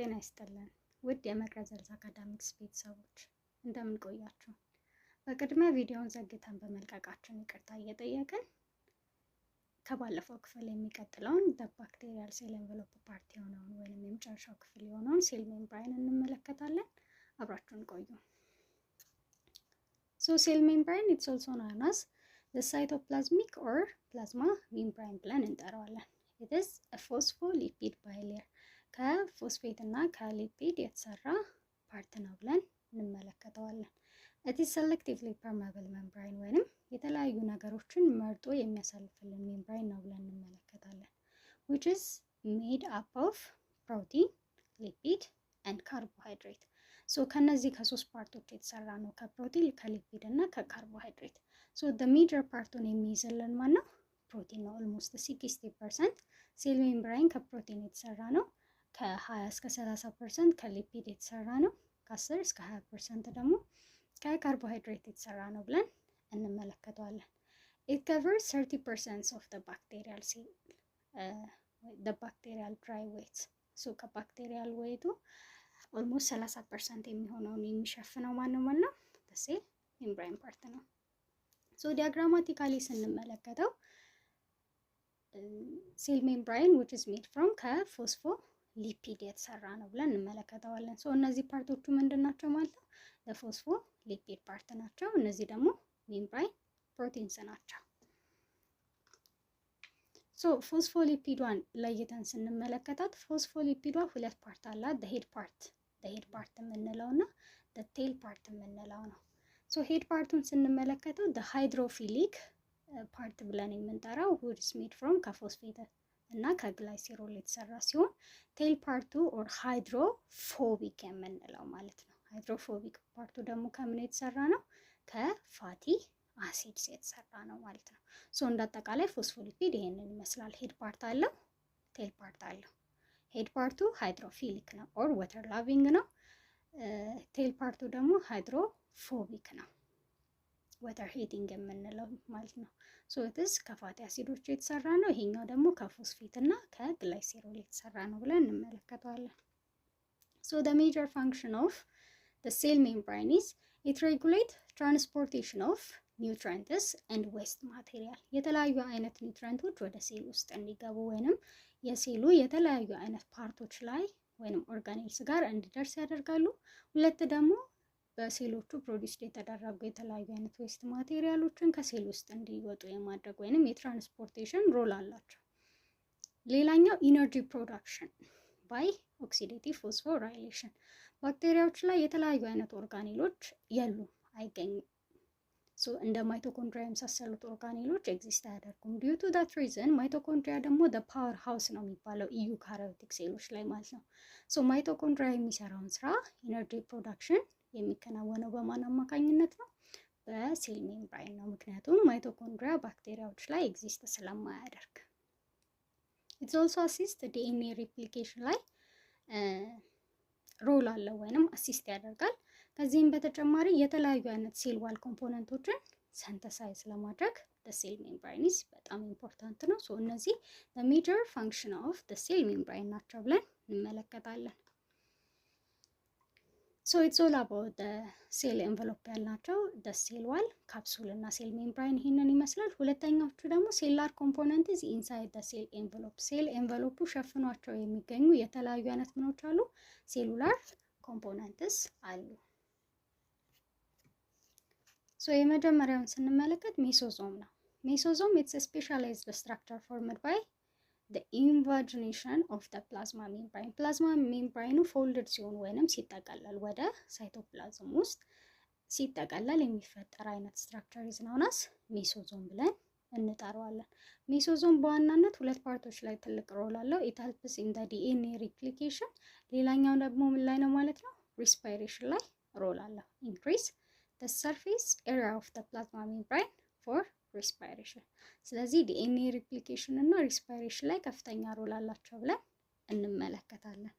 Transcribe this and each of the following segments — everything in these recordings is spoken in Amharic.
ጤና ይስጥልን ውድ የመቅረዘልዝ አካዳሚክስ ቤተሰቦች እንደምን ቆያችሁ? በቅድሚያ ቪዲዮውን ዘግተን በመልቀቃችን ይቅርታ እየጠየቅን ከባለፈው ክፍል የሚቀጥለውን ባክቴሪያል ሴል ኤንቨሎፕ ፓርት የሆነውን ወይም የመጨረሻው ክፍል የሆነውን ሴል ሜምብራን እንመለከታለን። አብራችሁን ቆዩ። So cell membrane it's also known as the cytoplasmic or plasma membrane ብለን እንጠራዋለን። It is a phospholipid bilayer ከፎስፌት እና ከሊፒድ የተሰራ ፓርት ነው ብለን እንመለከተዋለን። It is selectively permeable membrane ወይንም የተለያዩ ነገሮችን መርጦ የሚያሳልፍልን ሜምብራን ነው ብለን እንመለከታለን። Which is made up of protein, lipid and carbohydrate. So ከነዚህ ከሶስት ፓርቶች የተሰራ ነው፣ ከፕሮቲን ከሊፒድ እና ከካርቦሃይድሬት። So the major ፓርቱን የሚይዝልን ማነው? ፕሮቲን ነው። almost 60% ሴል ሜምብራን ከፕሮቲን የተሰራ ነው። ከ20 እስከ 30% ከሊፒድ የተሰራ ነው። ከ10 እስከ 20% ደግሞ ከካርቦሃይድሬት የተሰራ ነው ብለን እንመለከተዋለን። It covers 30% of the bacterial cell, the bacterial dry weight. So ከባክቴሪያል ዌይቱ ኦልሞስት 30% የሚሆነውን የሚሸፍነው ማነው ማለት ነው? ሴል ሜምብራን ፓርት ነው። ሶ ዲያግራማቲካሊ ስንመለከተው ሴል ሜምብራን which is made from ከፎስፎ ሊፒድ የተሰራ ነው ብለን እንመለከተዋለን። ሶ እነዚህ ፓርቶቹ ምንድናቸው ማለት ነው? ለፎስፎ ሊፒድ ፓርት ናቸው። እነዚህ ደግሞ ሜምብራን ፕሮቲንስ ናቸው። ሶ ፎስፎሊፒዷን ለይተን ስንመለከታት ፎስፎሊፒዷ ሁለት ፓርት አላት። ሄድ ፓርት የምንለው እና ቴል ፓርት የምንለው ነው። ሶ ሄድ ፓርቱን ስንመለከተው ሃይድሮፊሊክ ፓርት ብለን የምንጠራው which is made from ከፎስፌት እና ከግላይሴሮል የተሰራ ሲሆን ቴል ፓርቱ ኦር ሃይድሮፎቢክ የምንለው ማለት ነው። ሃይድሮፎቢክ ፓርቱ ደግሞ ከምን የተሰራ ነው? ከፋቲ አሲድስ የተሰራ ነው ማለት ነው። ሶ እንዳጠቃላይ ፎስፎሊፒድ ይሄንን ይመስላል። ሄድ ፓርት አለው፣ ቴል ፓርት አለው። ሄድ ፓርቱ ሃይድሮፊሊክ ነው ኦር ወተር ላቪንግ ነው። ቴል ፓርቱ ደግሞ ሃይድሮፎቢክ ነው፣ ወተር ሄቲንግ የምንለው ማለት ነው። ሶ ኢትስ ከፋቲ አሲዶች የተሰራ ነው። ይሄኛው ደግሞ ከፎስፌት እና ከግላይሴሮል የተሰራ ነው ብለን እንመለከተዋለን። ሶ the major function of the cell membrane is it regulate transportation of nutrients and waste material. የተለያዩ አይነት ኒውትሪየንቶች ወደ ሴል ውስጥ እንዲገቡ ወይንም የሴሉ የተለያዩ አይነት ፓርቶች ላይ ወይንም ኦርጋኔልስ ጋር እንዲደርስ ያደርጋሉ። ሁለት ደግሞ በሴሎቹ ፕሮዲውስ የተደረጉ የተለያዩ አይነት ዌስት ማቴሪያሎችን ከሴል ውስጥ እንዲወጡ የማድረግ ወይንም የትራንስፖርቴሽን ሮል አላቸው። ሌላኛው ኢነርጂ ፕሮዳክሽን ባይ ኦክሲዴቲቭ ፎስፎራይሌሽን። ባክቴሪያዎች ላይ የተለያዩ አይነት ኦርጋኔሎች የሉም፣ አይገኙም። ሶ እንደ ማይቶኮንድሪያ የመሳሰሉት ኦርጋኔሎች ኤግዚስት አያደርጉም። ዲዩ ቱ ዳት ሪዝን ማይቶኮንድሪያ ደግሞ the power house ነው የሚባለው ኢዩካሪዮቲክ ሴሎች ላይ ማለት ነው። ሶ ማይቶኮንድሪያ የሚሰራውን ስራ ኢነርጂ ፕሮዳክሽን የሚከናወነው በማን አማካኝነት ነው? በሴል ሜምብራን ነው። ምክንያቱም ማይቶኮንድሪያ ባክቴሪያዎች ላይ ኤግዚስት ስለማያደርግ። ኢትስ ኦልሶ አሲስት ዲኤንኤ ሪፕሊኬሽን ላይ ሮል አለው ወይንም አሲስት ያደርጋል። ከዚህም በተጨማሪ የተለያዩ አይነት ሴል ዋል ኮምፖነንቶችን ሰንተሳይዝ ለማድረግ ሴል ሜምብራን በጣም ኢምፖርታንት ነው። ሶ እነዚህ ሜጀር ፋንክሽን ኦፍ ሴል ሜምብራን ናቸው ብለን እንመለከታለን። ሶ ኢትስ ኦል አባውት ሴል ኤንቨሎፕ ያልናቸው ሴል ዋል፣ ካፕሱል እና ሴል ሜምብራን ይሄንን ይመስላል። ሁለተኛዎቹ ደግሞ ሴላር ኮምፖነንት ኢንሳይድ ሴል ኤንቨሎፕ። ሴል ኤንቨሎፑ ሸፍኗቸው የሚገኙ የተለያዩ አይነት ምኖች አሉ፣ ሴሉላር ኮምፖነንትስ አሉ። ሶ የመጀመሪያውን ስንመለከት ሜሶዞም ነው። ሜሶዞም ኢትስ ስፔሻላይዝድ ስትራክቸር ፎርምድ ባይ the invagination of the plasma membrane. ፕላዝማ ሜምብራኑ ፎልድድ ሲሆን ወይንም ሲጠቀለል ወደ ሳይቶፕላዝም ውስጥ ሲጠቀለል የሚፈጠር አይነት ስትራክቸር is known as ሜሶዞም ብለን እንጠራዋለን። ሜሶዞም በዋናነት ሁለት ፓርቶች ላይ ትልቅ ሮል አለው። it helps in the DNA replication። ሌላኛው ደግሞ ምን ላይ ነው ማለት ነው? respiration ላይ ሮል አለው። increase the surface area of the plasma membrane for respiration። ስለዚህ ዲኤንኤ ሪፕሊኬሽን እና ሪስፓይሬሽን ላይ ከፍተኛ ሮል አላቸው ብለን እንመለከታለን።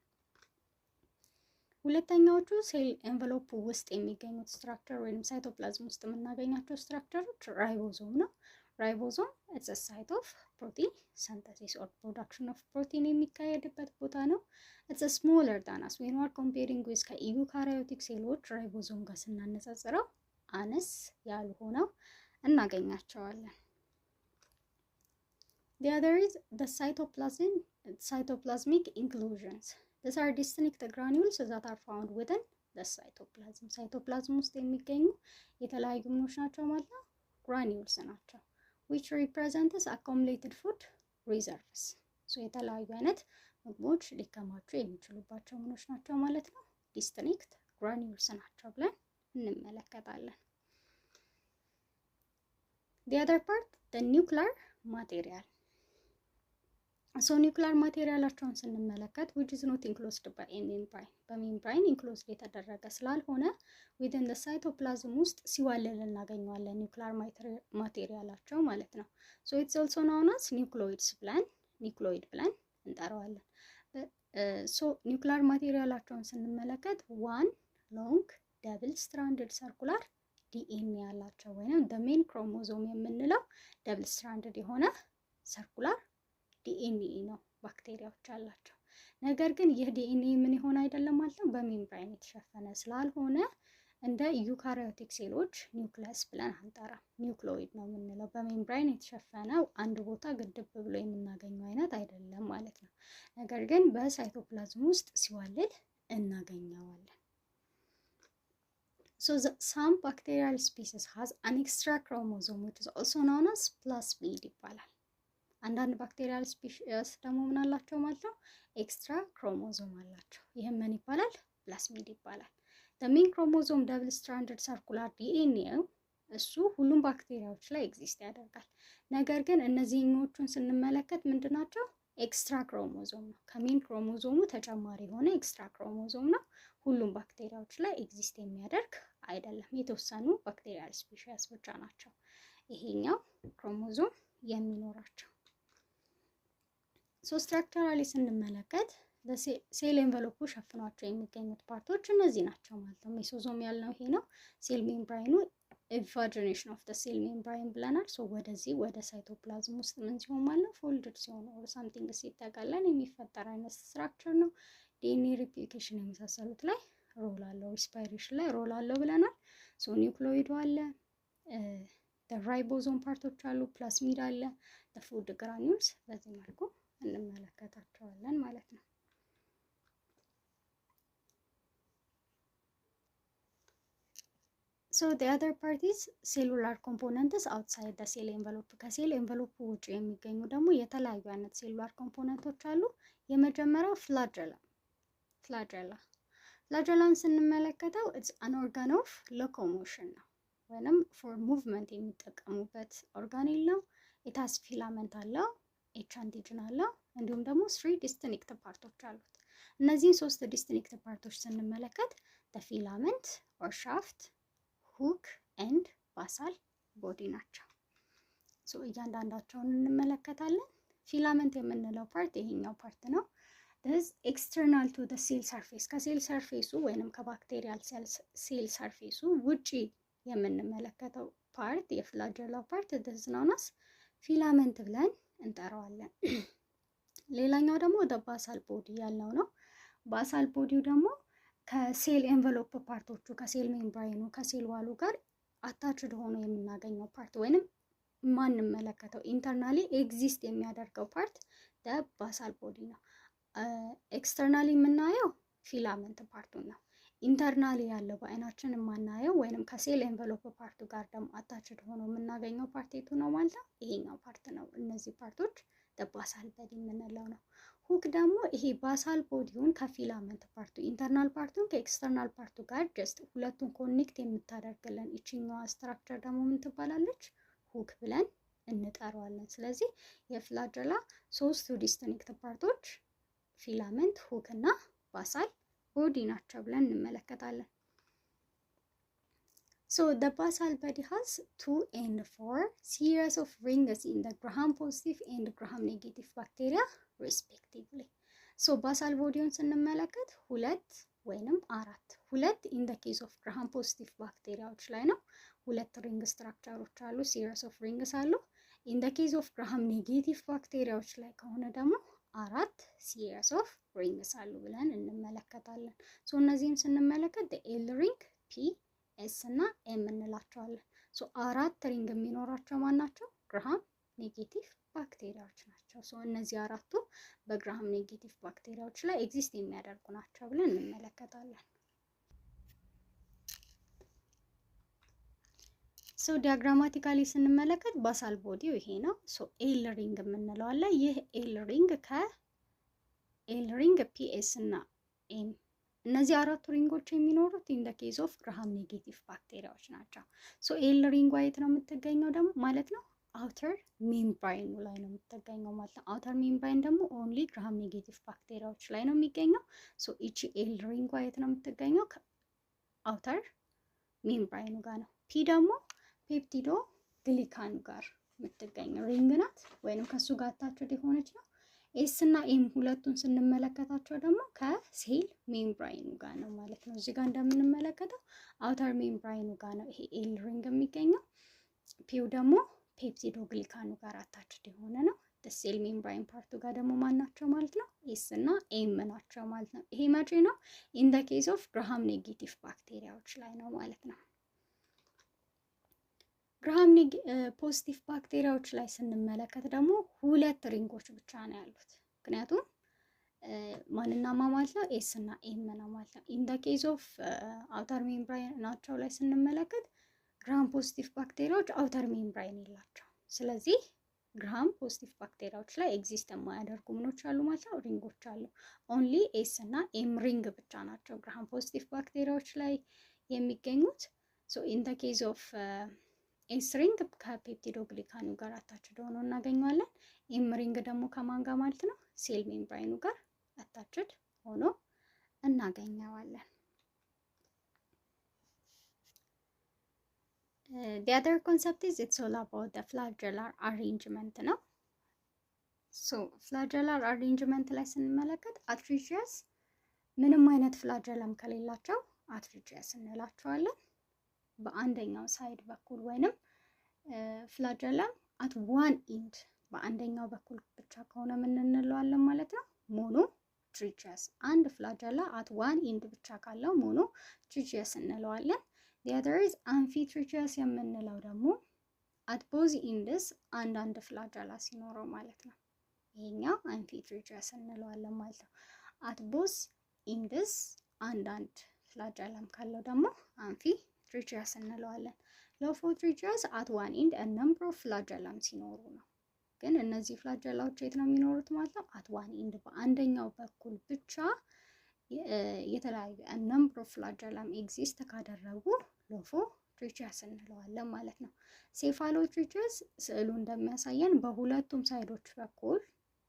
ሁለተኛዎቹ ሴል ኤንቨሎፕ ውስጥ የሚገኙት ስትራክቸር ወይም ሳይቶፕላዝም ውስጥ የምናገኛቸው ስትራክቸሮች ራይቦዞም ነው። ራይቦዞም ኢትስ አ ሳይት ኦፍ ፕሮቲን ሲንተሲስ ኦር ፕሮዳክሽን ኦፍ ፕሮቲን የሚካሄድበት ቦታ ነው። ኢትስ ስሞለር ዳን አስ ዌን አር ኮምፔሪንግ ዊዝ ከኢዩካሪዮቲክ ሴሎች ራይቦዞም ጋር ስናነጻጽረው አነስ ያሉ ሆነው እናገኛቸዋለን። The other is the cytoplasmic inclusions. These are distinct granules that are found within the cytoplasm. ሳይቶፕላዝም ውስጥ የሚገኙ የተለያዩ ምኖች ናቸው ማለት ነው፣ ግራኒውልስ ናቸው። which represents accumulated food reserves. so የተለያዩ አይነት ምግቦች ሊከማቹ የሚችሉባቸው ምኖች ናቸው ማለት ነው፣ distinct granules ናቸው ብለን እንመለከታለን። the other part, the nuclear material. so ኒውክሊየር ማቴሪያላቸውን ስንመለከት which is not enclosed by a membrane, በሜምብራይን ኢንክሎዝድ የተደረገ ስላልሆነ within the cytoplasm ውስጥ ሲዋለል እናገኘዋለን ኒውክሊየር ማቴሪያላቸው ማለት ነው። so it's also known as ኒውክሎይድ ብለን እንጠራዋለን። so ኒውክሊየር ማቴሪያላቸውን ስንመለከት one long double stranded circular DNA ያላቸው ወይንም the main chromosome የምንለው double stranded የሆነ circular ዲኤንኤ ነው ባክቴሪያዎች አላቸው። ነገር ግን ይህ ዲኤንኤ ምን ይሆን አይደለም ማለት ነው፣ በሜምብራይን የተሸፈነ ስላልሆነ እንደ ዩካሪዮቲክ ሴሎች ኒውክለስ ብለን አንጠራም፣ ኒውክሎይድ ነው የምንለው። በሜምብራይን የተሸፈነው አንድ ቦታ ግድብ ብሎ የምናገኘው አይነት አይደለም ማለት ነው። ነገር ግን በሳይቶፕላዝም ውስጥ ሲዋልል እናገኘዋለን። so some bacterial species has an extra chromosome which is also known as plasmid ይባላል። አንዳንድ ባክቴሪያል ስፒሺስ ደግሞ ምን አላቸው ማለት ነው፣ ኤክስትራ ክሮሞዞም አላቸው። ይህም ምን ይባላል፣ ፕላስሚድ ይባላል። the main chromosome double stranded circular DNA እሱ ሁሉም ባክቴሪያዎች ላይ ኤግዚስት ያደርጋል። ነገር ግን እነዚህኞቹን ስንመለከት ምንድናቸው፣ ኤክስትራ ክሮሞዞም ነው። ከሜን ክሮሞዞሙ ተጨማሪ የሆነ ኤክስትራ ክሮሞዞም ነው። ሁሉም ባክቴሪያዎች ላይ ኤግዚስት የሚያደርግ አይደለም። የተወሰኑ ባክቴሪያል ስፒሺስ ብቻ ናቸው ይሄኛው ክሮሞዞም የሚኖራቸው። ሶ ስትራክቸራሊ ስንመለከት ሴል ኤንቨሎፑ ሸፍኗቸው የሚገኙት ፓርቶች እነዚህ ናቸው ማለት ነው። ሜሶዞም ያልነው ይሄ ነው። ሴል ሜምብራይኑ ኢንቫጂኔሽን ኦፍ ዘ ሴል ሜምብራይን ብለናል። ሶ ወደዚህ ወደ ሳይቶፕላዝም ውስጥ ምን ሲሆን ማለት ነው፣ ፎልድድ ሲሆን ኦር ሳምቲንግ ሲጠቀለል የሚፈጠር አይነት ስትራክቸር ነው። ዲኤንኤ ሪፕሊኬሽን የመሳሰሉት ላይ ሮል አለው፣ ሪስፓይሬሽን ላይ ሮል አለው ብለናል። ሶ ኒውክሎይዱ አለ፣ ራይቦዞም ፓርቶች አሉ፣ ፕላስሚድ አለ፣ ፉድ ግራኒውልስ በዚህ መልኩ እንመለከታቸዋለን ማለት ነው። so the other part is cellular components outside the cell envelope. ከሴል ኤንቨሎፕ ውጭ የሚገኙ ደግሞ የተለያዩ አይነት ሴሉላር ኮምፖነንቶች አሉ። የመጀመሪያው ፍላጀላን ስንመለከተው it's an organ of locomotion ነው፣ ወይንም for movement የሚጠቀሙበት ኦርጋኔል ነው። it has filament አለው፣ ኤች አንቲጅን አለው፣ እንዲሁም ደግሞ 3 ዲስቲንክት ፓርቶች አሉት። እነዚህን 3 ዲስቲንክት ፓርቶች ስንመለከት the filament or shaft, hook and basal body ናቸው። ሶ እያንዳንዳቸውን እንመለከታለን። ፊላመንት የምንለው ፓርት ይሄኛው ፓርት ነው። this external to the cell surface ከሴል ሰርፌሱ ወይንም ከባክቴሪያል ሴል ሰርፌሱ ውጪ የምንመለከተው ፓርት የፍላጀላ ፓርት this is known as ፊላመንት ብለን እንጠራዋለን። ሌላኛው ደግሞ ባሳል ቦዲ ያልነው ነው። ባሳል ቦዲው ደግሞ ከሴል ኤንቨሎፕ ፓርቶቹ ከሴል ሜምብራይኑ ከሴል ዋሉ ጋር አታችድ ሆኖ የምናገኘው ፓርት ወይንም ማንመለከተው ኢንተርናሊ ኤግዚስት የሚያደርገው ፓርት ባሳል ቦዲ ነው። ኤክስተርናሊ የምናየው ፊላመንት ፓርቱን ነው። ኢንተርናሊ ያለው በአይናችን የማናየው ወይንም ከሴል ኤንቨሎፕ ፓርቱ ጋር ደግሞ አታችድ ሆኖ የምናገኘው ፓርት የቱ ነው ማለት ነው? ይሄኛው ፓርት ነው። እነዚህ ፓርቶች ባሳል ቦዲ የምንለው ነው። ሁክ ደግሞ ይሄ ባሳል ቦዲውን ከፊላመንት ፓርቱ ኢንተርናል ፓርቱን ከኤክስተርናል ፓርቱ ጋር ጀስት ሁለቱን ኮኔክት የምታደርግልን ይችኛዋ ስትራክቸር ደግሞ ምን ትባላለች? ሁክ ብለን እንጠራዋለን። ስለዚህ የፍላጀላ 3 ዲስቲንክት ፓርቶች ፊላመንት፣ ሁክ እና ባሳል ቦዲ ናቸው ብለን እንመለከታለን። So the basal body has 2 and 4 series of rings in the gram positive and gram negative bacteria respectively. So basal ቦዲውን ስንመለከት 2 ወይንም 4 in the case of gram positive ባክቴሪያዎች ላይ ነው። 2 ሪንግ ስትራክቸሮች አሉ፣ series of rings አሉ። ኢን ደ ኬዝ ኦፍ ግራሃም ኔጌቲቭ ባክቴሪያዎች ላይ ከሆነ ደግሞ 4 ሲሪስ ኦፍ ሪንግስ አሉ ብለን እንመለከታለን። ሶ እነዚህም ስንመለከት ኤል ሪንግ፣ ፒ፣ ኤስ እና ኤም እንላቸዋለን። ሶ 4 ሪንግ የሚኖራቸው ማን ናቸው? ግራሃም ኔጌቲቭ ባክቴሪያዎች ናቸው። ሶ እነዚህ 4ቱ በግራሃም ኔጌቲቭ ባክቴሪያዎች ላይ ኤግዚስት የሚያደርጉ ናቸው ብለን እንመለከታለን። ሶ ዲያግራማቲካሊ ስንመለከት ባሳል ቦዲው ይሄ ነው። ሶ ኤል ሪንግ የምንለው አለ። ይህ ኤል ሪንግ ከኤል ሪንግ፣ ፒ፣ ኤስ እና ኤም እነዚህ 4ቱ ሪንጎች የሚኖሩት ኢን ደ ኬዝ ኦፍ ግራሃም ኔጌቲቭ ባክቴሪያዎች ናቸው። ሶ ኤል ሪንግ የት ነው የምትገኘው ደግሞ ማለት ነው? አውተር ሜምብራይኑ ላይ ነው የምትገኘው ማለት ነው። አውተር ሜምብራይን ደግሞ ኦንሊ ግራሃም ኔጌቲቭ ባክቴሪያዎች ላይ ነው የሚገኘው። ሶ ኢቺ ኤል ሪንጓ የት ነው የምትገኘው? አውተር ሜምብራይኑ ጋር ነው። ፒ ደግሞ ፔፕቲዶ ግሊካኑ ጋር የምትገኘው ሪንግ ናት፣ ወይንም ከሱ ጋር አታችድ የሆነች ነው። ኤስ እና ኤም ሁለቱን ስንመለከታቸው ደግሞ ከሴል ሜምብራይኑ ጋር ነው ማለት ነው። እዚህ ጋር እንደምንመለከተው አውተር ሜምብራይኑ ጋር ነው ይሄ ኤል ሪንግ የሚገኘው። ፒው ደግሞ ፔፕቲዶ ግሊካኑ ጋር አታችድ የሆነ ነው። ሴል ሜምብራይን ፓርቱ ጋር ደግሞ ማን ናቸው ማለት ነው? ኤስ እና ኤም ናቸው ማለት ነው። ይሄ መቼ ነው? ኢን ደ ኬዝ ኦፍ ግራሃም ኔጌቲቭ ባክቴሪያዎች ላይ ነው ማለት ነው። ግራሃም ፖዚቲቭ ባክቴሪያዎች ላይ ስንመለከት ደግሞ 2 ሪንጎች ብቻ ነው ያሉት። ምክንያቱም ማንና ማ ማለት ነው? ኤስ እና ኤም ነው ማለት ነው። ኢን ደ ኬዝ ኦፍ አውተር ሜምብራይን ናቸው ላይ ስንመለከት ግራሃም ፖዚቲቭ ባክቴሪያዎች አውተር ሜምብራይን የላቸው። ስለዚህ ግራሃም ፖዚቲቭ ባክቴሪያዎች ላይ ኤግዚስት የማያደርጉ ምኖች አሉ ማለት ነው? ሪንጎች አሉ። ኦንሊ ኤስ እና ኤም ሪንግ ብቻ ናቸው ግራሃም ፖዚቲቭ ባክቴሪያዎች ላይ የሚገኙት። ሶ ኢን ደ ኬዝ ኦፍ ኤስ ሪንግ ከፔፕቲዶ ግሊካኑ ጋር አታችድ ሆኖ እናገኘዋለን። ኤም ሪንግ ደግሞ ከማን ጋር ማለት ነው? ሴል ሜምብራይኑ ጋር አታችድ ሆኖ እናገኘዋለን። The other concept is it's all about the flagellar arrangement ነው። ሶ ፍላጀላር አሬንጅመንት ላይ ስንመለከት አትሪጂየስ ምንም አይነት ፍላጀለም ከሌላቸው አትሪጂየስ እንላቸዋለን። በአንደኛው ሳይድ በኩል ወይንም ፍላጀለም አት ዋን ኢንድ በአንደኛው በኩል ብቻ ከሆነ ምን እንለዋለን ማለት ነው? ሞኖ ትሪጂየስ። አንድ ፍላጀላ አት ዋን ኢንድ ብቻ ካለው ሞኖ ትሪጂየስ እንለዋለን። the other is amphitrichious የምንለው ደግሞ at both ends አንዳንድ ፍላጀላ ሲኖረው ማለት ነው። ይሄኛው amphitrichious እንለዋለን ማለት ነው። at both ends አንዳንድ ፍላጀላም ካለው ደግሞ amphitrichious እንለዋለን። lophotrichious at one end a number of ፍላጀላም ሲኖሩ ነው። ግን እነዚህ ፍላጀላዎች የት ነው የሚኖሩት ማለት ነው? at one end በአንደኛው በኩል ብቻ የተለያዩ ነምበር ኦፍ ፍላጀላም ኤግዚስት ካደረጉ ሎፎትሪቺየስ እንለዋለን ማለት ነው። ሴፋሎትሪቺየስ ስዕሉ እንደሚያሳየን በሁለቱም ሳይዶች በኩል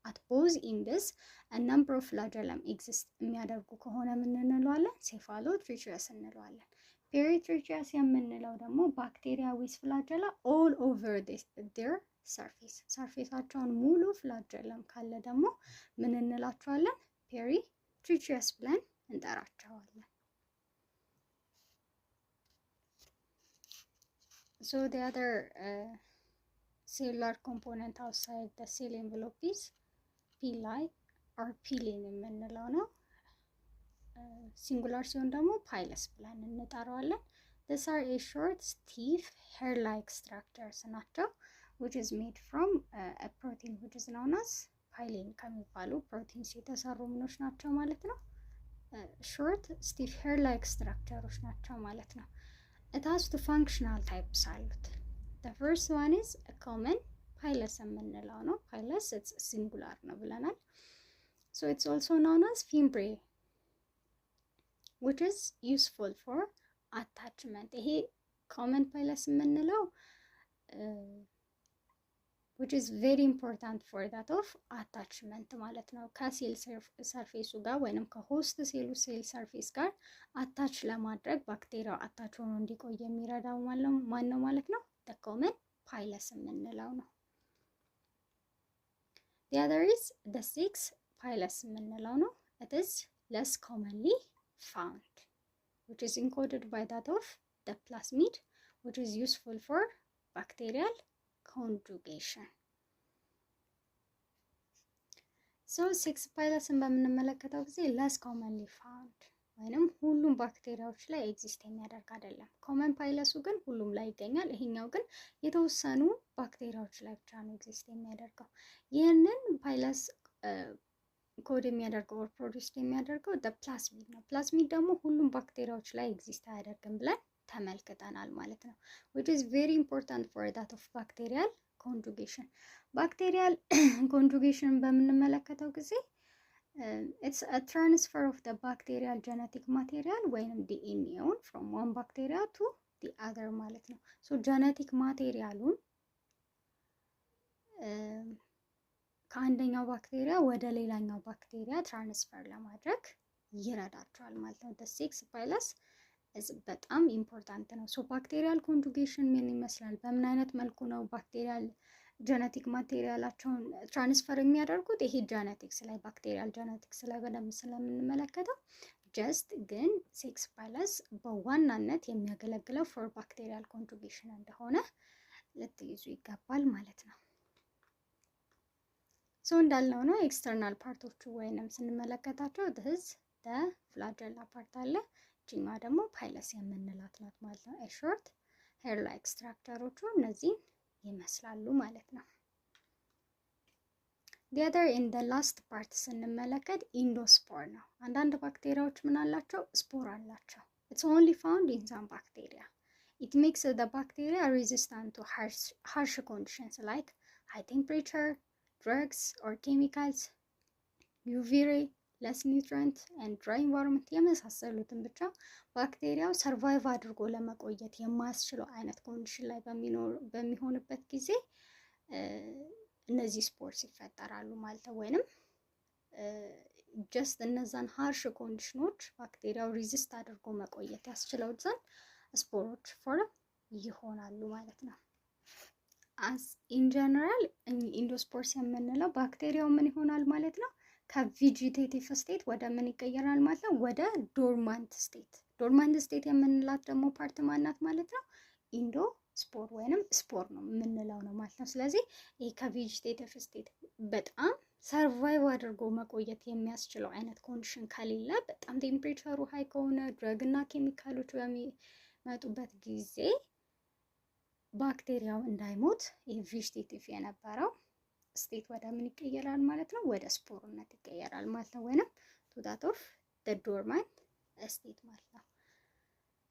አት ቦዝ ኢንድስ ነምበር ኦፍ ፍላጀላም ኤግዚስት የሚያደርጉ ከሆነ ምን እንለዋለን? ሴፋሎትሪቺየስ እንለዋለን። ፔሪትሪቺየስ የምንለው ደግሞ ባክቴሪያ ዊዝ ፍላጀላ ኦል ኦቨር ዴር ሰርፌስ ሰርፌሳቸውን ሙሉ ፍላጀለም ካለ ደግሞ ምን እንላቸዋለን? ፔሪትሪቺየስ ብለን እንጠራቸዋለን። So the other cellular component outside the cell envelope is pili or pilin የምንለው ነው። ሲንጉላር ሲሆን ደግሞ ፓይለስ ብለን እንጠራዋለን። These are a short, stiff, hair-like structures ናቸው which is made from a protein which is known as pilin ከሚባሉ ፕሮቲንስ የተሰሩ ምኖች ናቸው ማለት ነው። short, stiff, hair-like structures ናቸው ማለት ነው። It has two functional types አሉት። The first one is a common pilus የምንለው ነው። pilus it's singular ነው ብለናል። So it's also known as fimbriae which is useful for attachment። ይሄ common pilus የምንለው which is very important for that of attachment ማለት ነው። ከሴል ሰርፌሱ ጋር ወይንም ከሆስት ሴሉ ሴል ሰርፌስ ጋር አታች ለማድረግ ባክቴሪያው አታች ሆኖ እንዲቆይ የሚረዳው ማን ነው ማለት ነው? the common pilus የምንለው ነው። the other is the sixth pilus የምንለው ነው። it is less commonly found which is encoded by that of the plasmid which is useful for bacterial ኮንጁጌሽን። ሶ ሴክስ ፓይለስን በምንመለከተው ጊዜ ለስ ኮመንሊ ፋውንድ ወይንም ሁሉም ባክቴሪያዎች ላይ ኤግዚስት የሚያደርግ አይደለም። ኮመን ፓይለሱ ግን ሁሉም ላይ ይገኛል። ይሄኛው ግን የተወሰኑ ባክቴሪያዎች ላይ ብቻ ነው ኤግዚስት የሚያደርገው። ይህንን ፓይለስ ኮድ የሚያደርገው ኦር ፕሮዲውስ የሚያደርገው ፕላዝሚድ ነው። ፕላዝሚድ ደግሞ ሁሉም ባክቴሪያዎች ላይ ኤግዚስት አያደርግም ብለን ተመልክተናል ማለት ነው። which is very important for that of bacterial conjugation. ባክቴሪያል ኮንጁጌሽን በምንመለከተው ጊዜ it's a transfer of the bacterial genetic material ወይንም ዲኤንኤውን from one bacteria to the other ማለት ነው። so genetic ማቴሪያሉን ከአንደኛው ባክቴሪያ ወደ ሌላኛው ባክቴሪያ ትራንስፈር ለማድረግ ይረዳቸዋል ማለት ነው። the sex pylus በጣም ኢምፖርታንት ነው። ሶ ባክቴሪያል ኮንጁጌሽን ምን ይመስላል? በምን አይነት መልኩ ነው ባክቴሪያል ጀነቲክ ማቴሪያላቸውን ትራንስፈር የሚያደርጉት? ይሄ ጀነቲክስ ላይ ባክቴሪያል ጀነቲክስ ላይ በደንብ ስለምንመለከተው ጀስት ግን ሴክስ ፓይለስ በዋናነት የሚያገለግለው ፎር ባክቴሪያል ኮንጁጌሽን እንደሆነ ልትይዙ ይገባል ማለት ነው። ሶ እንዳልነው ነው ኤክስተርናል ፓርቶቹ ወይንም ስንመለከታቸው this the flagella ፓርት አለ። ጅማ ደግሞ ፓይለስ የምንላት ናት ማለት ነው። ሾርት ሄር ላይክ ስትራክቸሮቹ እነዚህ ይመስላሉ ማለት ነው። the other in the last part ስንመለከት ኢንዶስፖር ነው። አንዳንድ ባክቴሪያዎች ምን አላቸው? ስፖር አላቸው። it's only found in some bacteria. it makes the bacteria resistant to harsh conditions like high temperature, drugs or chemicals, UV ray, less nutrient and dry environment የመሳሰሉትን ብቻ ባክቴሪያው ሰርቫይቭ አድርጎ ለመቆየት የማያስችለው አይነት ኮንዲሽን ላይ በሚሆንበት ጊዜ እነዚህ ስፖርስ ይፈጠራሉ ማለት ነው። ወይንም ጀስት እነዛን ሃርሽ ኮንዲሽኖች ባክቴሪያው ሪዚስት አድርጎ መቆየት ያስችለው ዘንድ ስፖሮች ፎርም ይሆናሉ ማለት ነው። as in general ኢንዶስፖርስ የምንለው ባክቴሪያው ምን ይሆናል ማለት ነው? ከቬጂቴቲቭ ስቴት ወደ ምን ይቀየራል ማለት ነው? ወደ ዶርማንት ስቴት። ዶርማንት ስቴት የምንላት ደግሞ ፓርት ማናት ማለት ነው? ኢንዶ ስፖር ወይንም ስፖር ነው የምንለው ነው ማለት ነው። ስለዚህ ይሄ ከቬጂቴቲቭ ስቴት በጣም ሰርቫይቭ አድርጎ መቆየት የሚያስችለው አይነት ኮንዲሽን ከሌለ፣ በጣም ቴምፕሬቸሩ ሃይ ከሆነ፣ ድረግ እና ኬሚካሎች በሚመጡበት ጊዜ ባክቴሪያው እንዳይሞት ይሄ ቬጂቴቲቭ የነበረው ስቴት ወደ ምን ይቀየራል ማለት ነው? ወደ ስፖርነት ይቀየራል ማለት ነው። ወይንም to that of the dormant state ማለት ነው።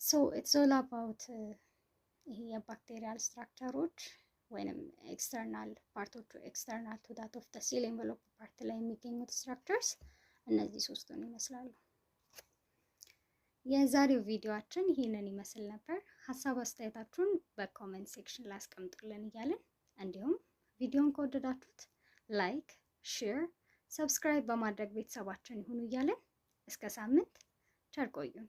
so it's all about ይሄ የባክቴሪያል ስትራክቸሮች ወይንም ኤክስተርናል ፓርቶቹ ኤክስተርናል to that of the cell envelope ፓርት ላይ የሚገኙት ስትራክቸርስ እነዚህ ሶስቱን ይመስላሉ። የዛሬው ቪዲዮአችን ይሄንን ይመስል ነበር። ሀሳብ አስተያየታችሁን በኮሜንት ሴክሽን ላይ አስቀምጡልን እያልን እንዲሁም ቪዲዮን ከወደዳችሁት ላይክ፣ ሼር፣ ሰብስክራይብ በማድረግ ቤተሰባችን ይሁኑ እያለን እስከ ሳምንት ቸር ቆዩን።